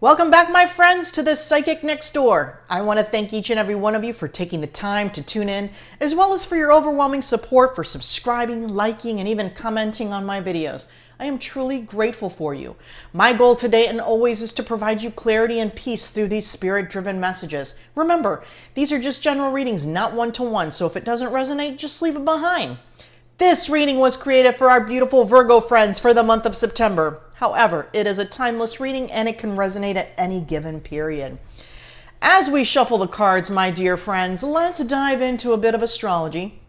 Welcome back, my friends, to the Psychic Next Door. I want to thank each and every one of you for taking the time to tune in, as well as for your overwhelming support for subscribing, liking, and even commenting on my videos. I am truly grateful for you. My goal today and always is to provide you clarity and peace through these spirit-driven messages. Remember, these are just general readings, not one-to-one, so if it doesn't resonate, just leave it behind. This reading was created for our beautiful Virgo friends for the month of September. However, it is a timeless reading and it can resonate at any given period. As we shuffle the cards, my dear friends, let's dive into a bit of astrology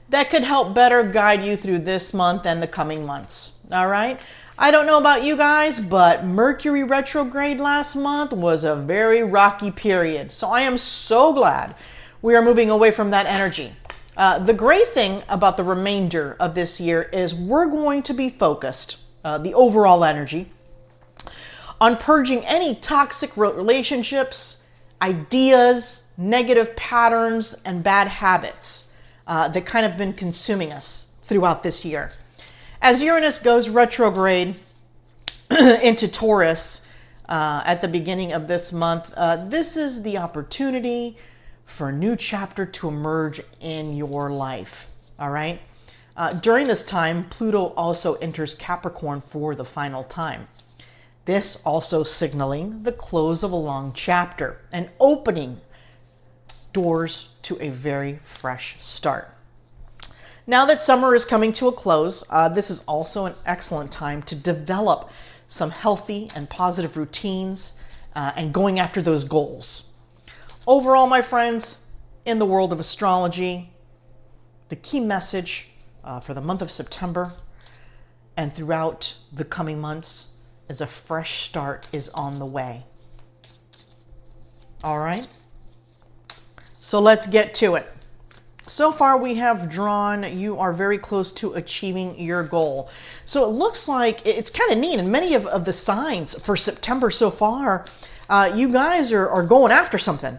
that could help better guide you through this month and the coming months. All right? I don't know about you guys, but Mercury retrograde last month was a very rocky period. So I am so glad we are moving away from that energy. The great thing about the remainder of this year is we're going to be focused, the overall energy, on purging any toxic relationships, ideas, negative patterns, and bad habits that kind of been consuming us throughout this year. As Uranus goes retrograde into Taurus at the beginning of this month, this is the opportunity for a new chapter to emerge in your life. All right? During this time, Pluto also enters Capricorn for the final time. This also signaling the close of a long chapter and opening doors to a very fresh start. Now that summer is coming to a close, this is also an excellent time to develop some healthy and positive routines and going after those goals. Overall, my friends, in the world of astrology, the key message for the month of September and throughout the coming months is a fresh start is on the way. All right? So let's get to it. So far we have drawn, you are very close to achieving your goal. So it looks like it's kind of neat. And many of the signs for September so far, you guys are going after something.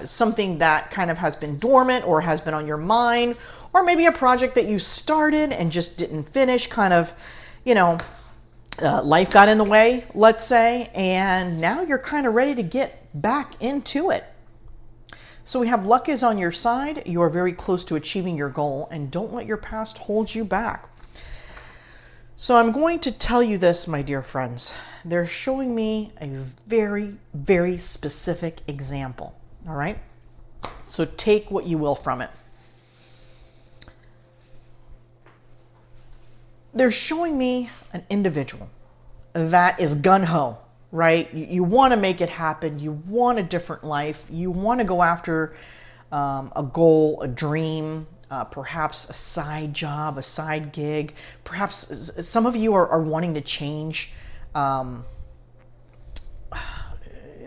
Something that kind of has been dormant or has been on your mind, or maybe a project that you started and just didn't finish, kind of, life got in the way, let's say, and now you're kind of ready to get back into it. So we have luck is on your side. You are very close to achieving your goal, and don't let your past hold you back. So I'm going to tell you this, my dear friends. They're showing me a very, very specific example. All right? So take what you will from it. They're showing me an individual that is gung-ho, right? You want to make it happen. You want a different life. You want to go after a goal, a dream, perhaps a side job, a side gig. Perhaps some of you are wanting to change.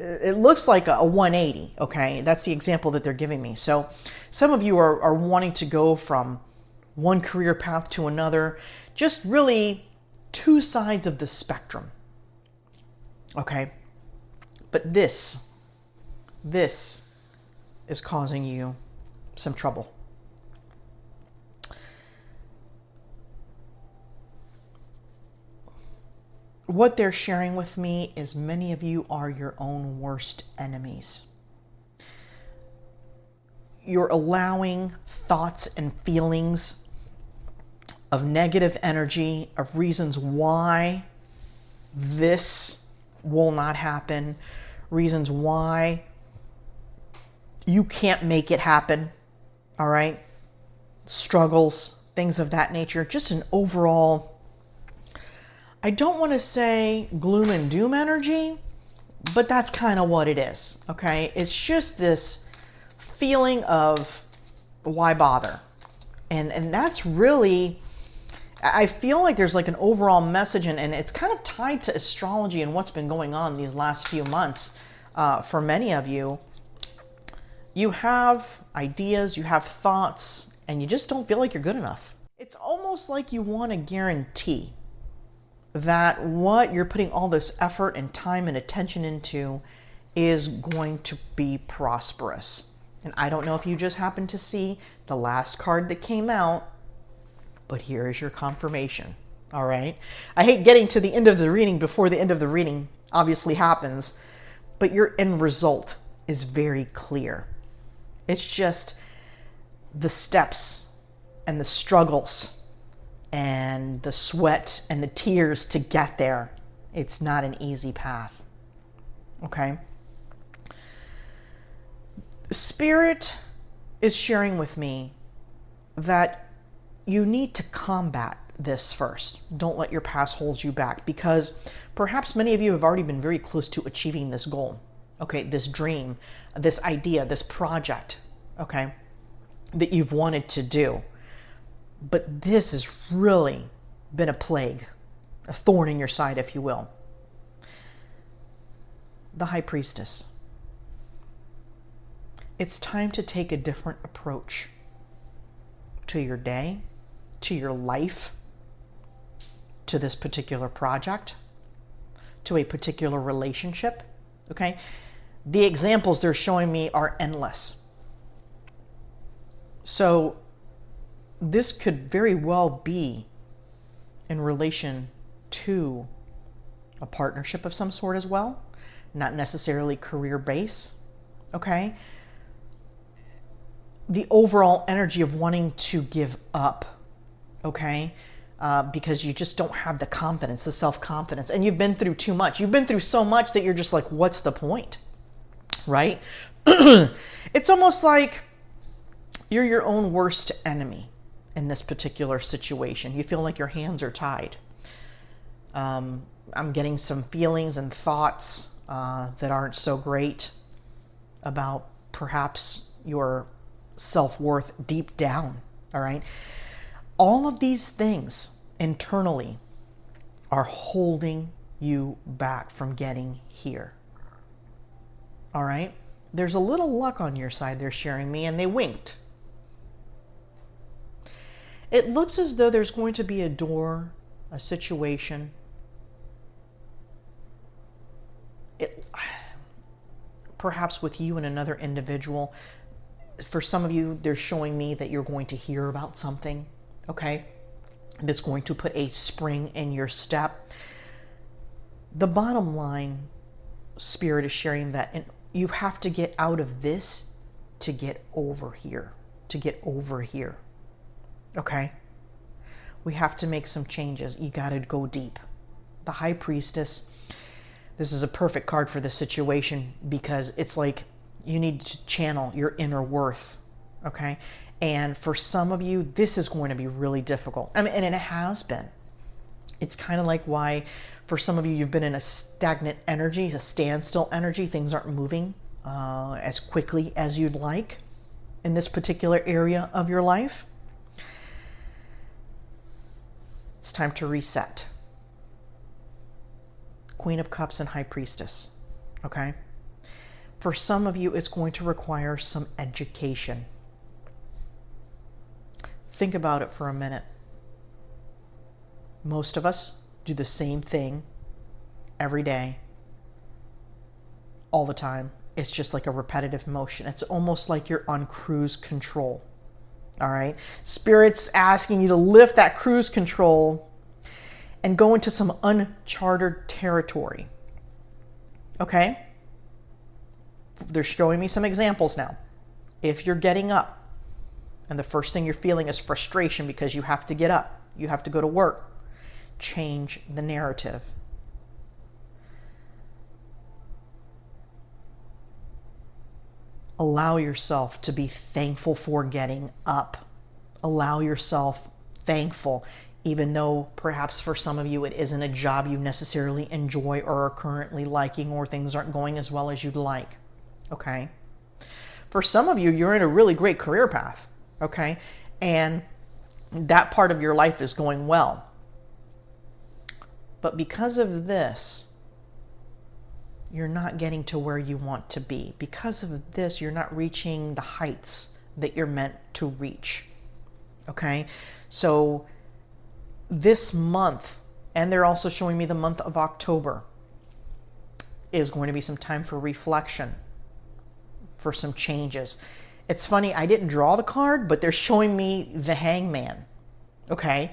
It looks like a 180, okay? That's the example that they're giving me. So some of you are wanting to go from one career path to another, just really two sides of the spectrum, okay? But this is causing you some trouble. What they're sharing with me is many of you are your own worst enemies. You're allowing thoughts and feelings of negative energy, of reasons why this will not happen, reasons why you can't make it happen, all right? Struggles, things of that nature, just an overall, I don't want to say gloom and doom energy, but that's kind of what it is, okay? It's just this feeling of why bother? And that's really, I feel like there's like an overall message, and it's kind of tied to astrology and what's been going on these last few months. For many of you, you have ideas, you have thoughts, and you just don't feel like you're good enough. It's almost like you want a guarantee that what you're putting all this effort and time and attention into is going to be prosperous. And I don't know if you just happened to see the last card that came out, but here is your confirmation. All right. I hate getting to the end of the reading before the end of the reading, obviously happens, but your end result is very clear. It's just the steps and the struggles and the sweat and the tears to get there. It's not an easy path. Okay? Spirit is sharing with me that you need to combat this first. Don't let your past hold you back, because perhaps many of you have already been very close to achieving this goal. Okay, this dream, this idea, this project, okay, that you've wanted to do. But this has really been a plague, a thorn in your side, if you will. The High Priestess. It's time to take a different approach to your day, to your life, to this particular project, to a particular relationship, okay? The examples they're showing me are endless. So this could very well be in relation to a partnership of some sort as well, not necessarily career base, okay? The overall energy of wanting to give up, okay? Because you just don't have the confidence, the self-confidence, and you've been through too much. You've been through so much that you're just like, what's the point, right? It's almost like you're your own worst enemy in this particular situation. You feel like your hands are tied. I'm getting some feelings and thoughts that aren't so great about perhaps your self-worth deep down, all right? All of these things internally are holding you back from getting here. All right? There's a little luck on your side, they're sharing me, and they winked. It looks as though there's going to be a door, a situation. Perhaps with you and another individual. For some of you, they're showing me that you're going to hear about something, okay, that's going to put a spring in your step. The bottom line, Spirit is sharing that you have to get out of this to get over here, okay? We have to make some changes. You got to go deep. The High Priestess, this is a perfect card for this situation, because it's like you need to channel your inner worth, okay? And for some of you, this is going to be really difficult. I mean, and it has been. It's kind of like why for some of you, you've been in a stagnant energy, a standstill energy. Things aren't moving as quickly as you'd like in this particular area of your life. It's time to reset. Queen of Cups and High Priestess, okay? For some of you, it's going to require some education. Think about it for a minute. Most of us do the same thing every day, all the time. It's just like a repetitive motion. It's almost like you're on cruise control. All right? Spirit's asking you to lift that cruise control and go into some uncharted territory. Okay? They're showing me some examples now. If you're getting up and the first thing you're feeling is frustration because you have to get up, you have to go to work, change the narrative. Allow yourself to be thankful for getting up. Allow yourself thankful, even though perhaps for some of you it isn't a job you necessarily enjoy or are currently liking, or things aren't going as well as you'd like. Okay? For some of you, you're in a really great career path. Okay? And that part of your life is going well. But because of this, you're not getting to where you want to be. Because of this, you're not reaching the heights that you're meant to reach. Okay? So this month, and they're also showing me the month of October, is going to be some time for reflection, for some changes. It's funny, I didn't draw the card, but they're showing me the Hangman. Okay?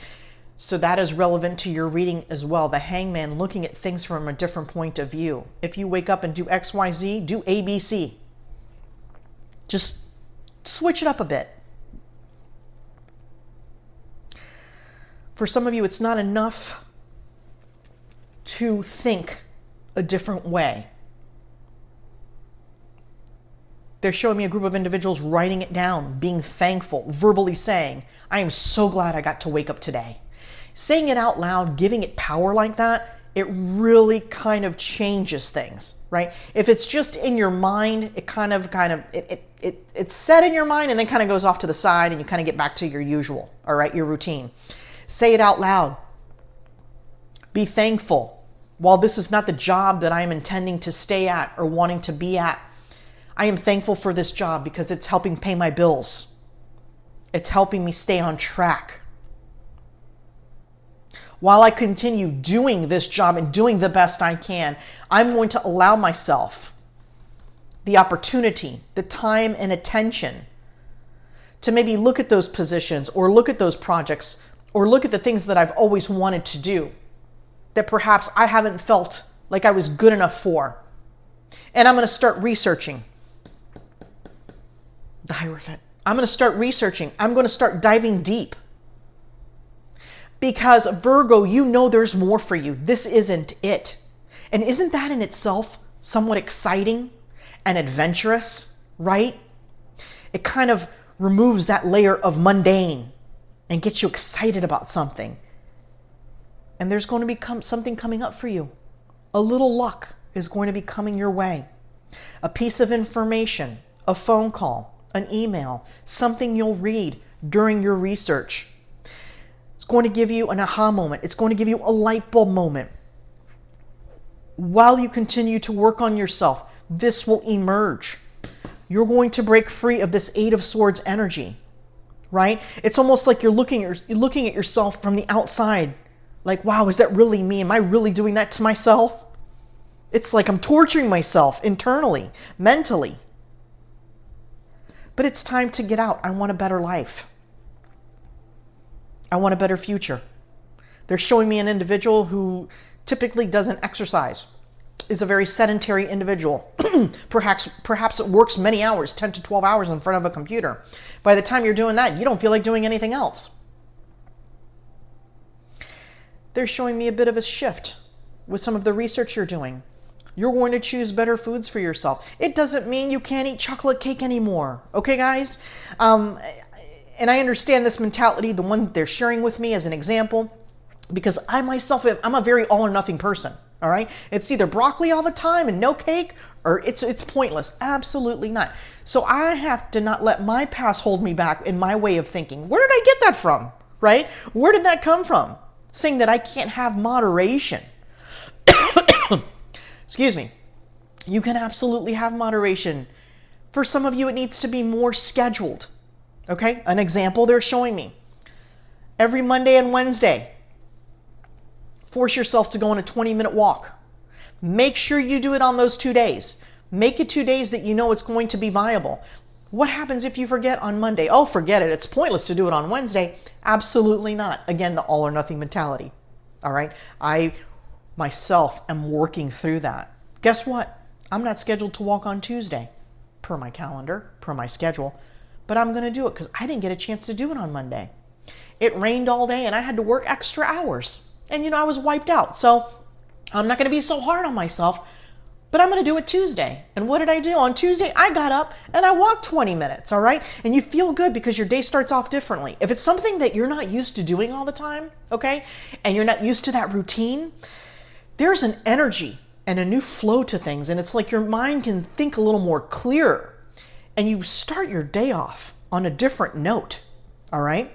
So that is relevant to your reading as well. The Hangman, looking at things from a different point of view. If you wake up and do XYZ, do ABC. Just switch it up a bit. For some of you, it's not enough to think a different way. They're showing me a group of individuals writing it down, being thankful, verbally saying, I am so glad I got to wake up today. Saying it out loud, giving it power like that, it really kind of changes things, right? If it's just in your mind, it's set in your mind and then kind of goes off to the side and you kind of get back to your usual, all right, your routine. Say it out loud. Be thankful. While this is not the job that I am intending to stay at or wanting to be at, I am thankful for this job because it's helping pay my bills. It's helping me stay on track. While I continue doing this job and doing the best I can, I'm going to allow myself the opportunity, the time and attention to maybe look at those positions or look at those projects or look at the things that I've always wanted to do that perhaps I haven't felt like I was good enough for. And I'm going to start researching. The Hierophant. I'm going to start researching. I'm going to start diving deep. Because Virgo, you know there's more for you. This isn't it. And isn't that in itself somewhat exciting and adventurous, right? It kind of removes that layer of mundane and gets you excited about something. And there's going to be something coming up for you. A little luck is going to be coming your way. A piece of information, a phone call, an email, something you'll read during your research. It's going to give you an aha moment. It's going to give you a light bulb moment. While you continue to work on yourself, this will emerge. You're going to break free of this Eight of Swords energy, right? It's almost like you're looking at yourself from the outside. Like, wow, is that really me? Am I really doing that to myself? It's like I'm torturing myself internally, mentally. But it's time to get out. I want a better life. I want a better future. They're showing me an individual who typically doesn't exercise, is a very sedentary individual. Perhaps it works many hours, 10 to 12 hours in front of a computer. By the time you're doing that, you don't feel like doing anything else. They're showing me a bit of a shift with some of the research you're doing. You're going to choose better foods for yourself. It doesn't mean you can't eat chocolate cake anymore. Okay, guys? And I understand this mentality, the one they're sharing with me as an example, because I myself, I'm a very all or nothing person. All right? It's either broccoli all the time and no cake, or it's pointless. Absolutely not. So I have to not let my past hold me back in my way of thinking. Where did I get that from? Right? Where did that come from? Saying that I can't have moderation. Excuse me. You can absolutely have moderation. For some of you, it needs to be more scheduled. Okay? An example they're showing me. Every Monday and Wednesday, force yourself to go on a 20-minute walk. Make sure you do it on those 2 days. Make it 2 days that you know it's going to be viable. What happens if you forget on Monday? Oh, forget it. It's pointless to do it on Wednesday. Absolutely not. Again, the all or nothing mentality. All right? I myself am working through that. Guess what? I'm not scheduled to walk on Tuesday per my calendar, per my schedule, but I'm going to do it because I didn't get a chance to do it on Monday. It rained all day and I had to work extra hours. And, I was wiped out. So I'm not going to be so hard on myself, but I'm going to do it Tuesday. And what did I do? On Tuesday, I got up and I walked 20 minutes, all right? And you feel good because your day starts off differently. If it's something that you're not used to doing all the time, okay, and you're not used to that routine, there's an energy and a new flow to things. And it's like your mind can think a little more clear. And you start your day off on a different note, all right?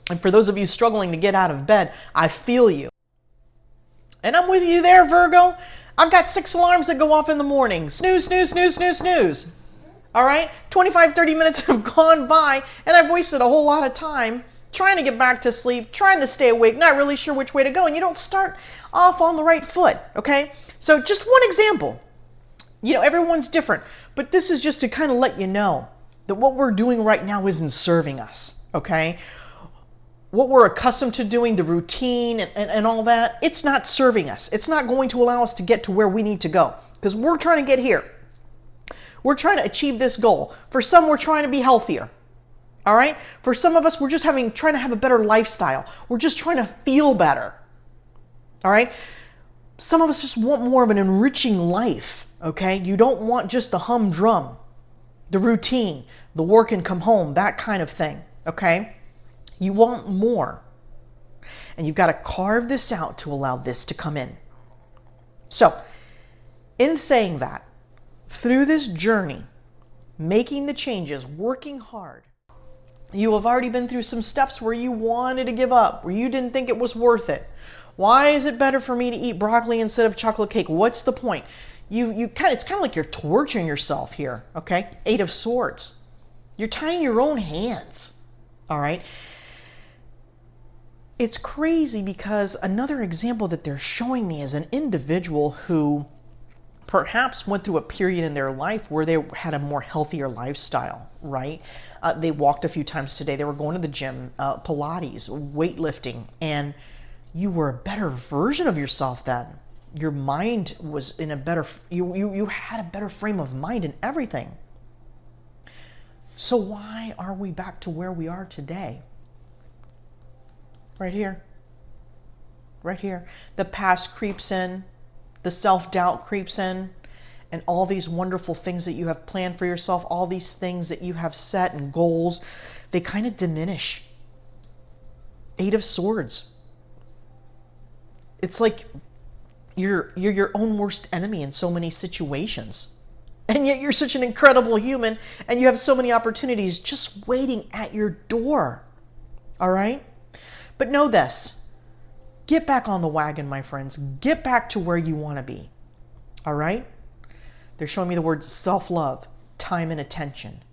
And for those of you struggling to get out of bed, I feel you. And I'm with you there, Virgo. I've got 6 alarms that go off in the morning. Snooze, snooze, snooze, snooze, snooze. All right? 25, 30 minutes have gone by, and I've wasted a whole lot of time trying to get back to sleep, trying to stay awake, not really sure which way to go, and you don't start off on the right foot, okay? So just one example. Everyone's different, but this is just to kind of let you know that what we're doing right now isn't serving us, okay? what we're accustomed to doing, the routine and all that, it's not serving us. It's not going to allow us to get to where we need to go because we're trying to get here. We're trying to achieve this goal. For some, we're trying to be healthier. All right? For some of us, we're just trying to have a better lifestyle. We're just trying to feel better. All right? Some of us just want more of an enriching life. Okay? You don't want just the humdrum, the routine, the work and come home, that kind of thing. Okay? You want more. And you've got to carve this out to allow this to come in. So, in saying that, through this journey, making the changes, working hard, you have already been through some steps where you wanted to give up, where you didn't think it was worth it. Why is it better for me to eat broccoli instead of chocolate cake? What's the point? It's kind of like you're torturing yourself here, okay? 8 of Swords. You're tying your own hands, all right? It's crazy because another example that they're showing me is an individual who perhaps went through a period in their life where they had a more healthier lifestyle, right? They walked a few times today. They were going to the gym, Pilates, weightlifting, and you were a better version of yourself then. Your mind was in a better, you had a better frame of mind and everything. So why are we back to where we are today? Right here. Right here. The past creeps in. The self-doubt creeps in. And all these wonderful things that you have planned for yourself, all these things that you have set and goals, they kind of diminish. 8 of Swords. It's like you're your own worst enemy in so many situations. And yet you're such an incredible human and you have so many opportunities just waiting at your door. All right? But know this, get back on the wagon, my friends. Get back to where you want to be, all right? They're showing me the words self-love, time, and attention.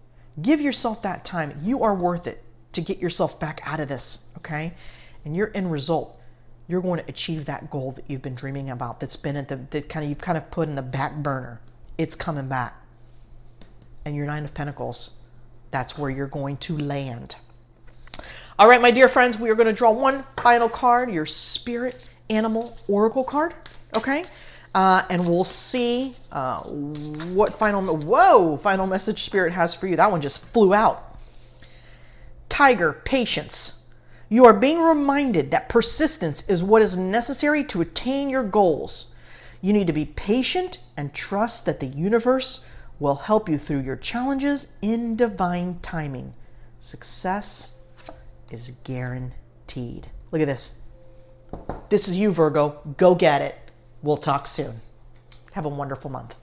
Give yourself that time. You are worth it to get yourself back out of this, okay? And your end result, you're going to achieve that goal that you've been dreaming about that's been at you've kind of put in the back burner. It's coming back. And your 9 of Pentacles, that's where you're going to land. All right, my dear friends, we are going to draw one final card, your Spirit Animal Oracle card, okay? And we'll see what final message Spirit has for you. That one just flew out. Tiger, patience. You are being reminded that persistence is what is necessary to attain your goals. You need to be patient and trust that the universe will help you through your challenges in divine timing. Success is guaranteed. Look at this. This is you, Virgo. Go get it. We'll talk soon. Have a wonderful month.